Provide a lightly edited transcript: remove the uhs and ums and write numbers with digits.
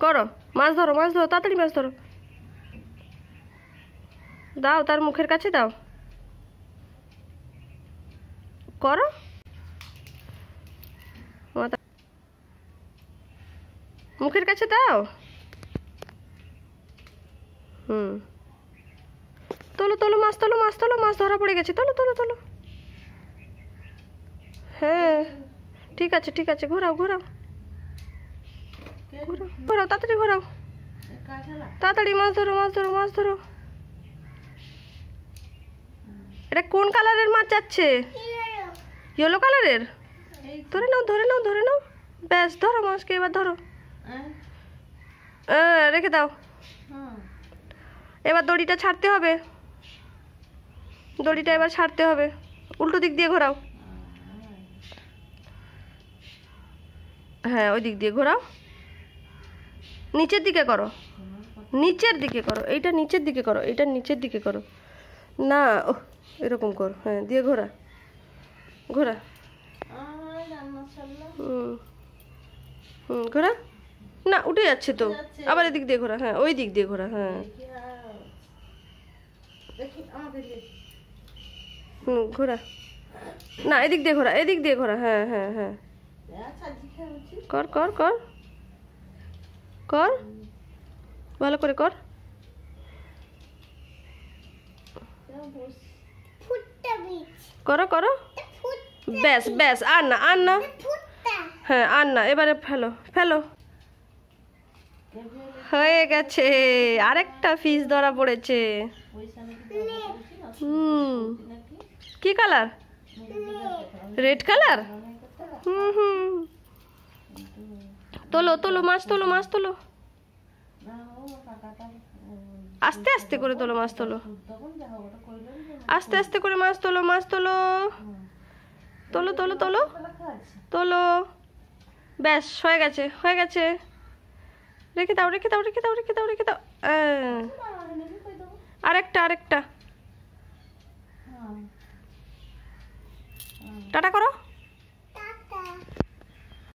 করো, মাছ ধরো, মাছ ধরো, তাড়াতাড়ি মাছ ধরো। দাও, তার মুখের কাছে দাও। করো, মুখের কাছে দাও। তোলো তোলো মাছ, তোলো মাছ, তোলো মাছ ধরা পড়ে গেছে, তোলো তোলো তোলো। হ্যাঁ ঠিক আছে ঠিক আছে, ঘোরাও ঘোরাও ঘোরাও ঘোরাও, তাড়াতাড়ি ঘোরাও, তাড়াতাড়ি মাছ ধরো, মাছ ধরো, মাছ ধরো। এটা কোন কালারের মাছ যাচ্ছে? ইয়েলো কালারের। ধরে নাও ধরে নাও ধরে নাও, ব্যাস ধরো মাছকে, এবার ধরো। রেখে দাও। এবার দড়িটা ছাড়তে হবে, দড়িটা এবার ছাড়তে হবে। উল্টো দিক দিয়ে ঘোরাও। হ্যাঁ ওই দিক দিয়ে ঘোরাও, নিচের দিকে করো, নিচের দিকে করো, এইটা নিচের দিকে করো, এইটা নিচের দিকে করো না, ও এরকম করো। হ্যাঁ দিয়ে ঘোরা, ঘোরা। ঘোরা না, উঠে যাচ্ছে তো, আবার এদিক দিয়ে ঘোরা। হ্যাঁ ওই দিক দিয়ে ঘোরা। হ্যাঁ ঘোরা না, এদিক দিয়ে ঘোরা, এদিক দিয়ে ঘোরা। হ্যাঁ হ্যাঁ হ্যাঁ, কর কর কর কর, ভালো করে কর। করো করো, ব্যাস ব্যাস, আর না আর না। হ্যাঁ আর না, এবারে ফেলো ফেলো। হয়ে গেছে, আরেকটা ফিশ ধরা পড়েছে। কি কালার? Red colour. তোলো তোলো মাছ, তোলো মাছ, তোলো আস্তে আস্তে করে, তোলো মাছ, তোলো আস্তে আস্তে করে, মাছ তোলো, মাছ তোলো, তোলো তোলো তোলো তোলো। ব্যাস হয়ে গেছে হয়ে গেছে, রেখে দাও রেখে দাও রেখে দাও রেখে দাও রেখে দাও। আরেকটা আরেকটা, টাটা করো।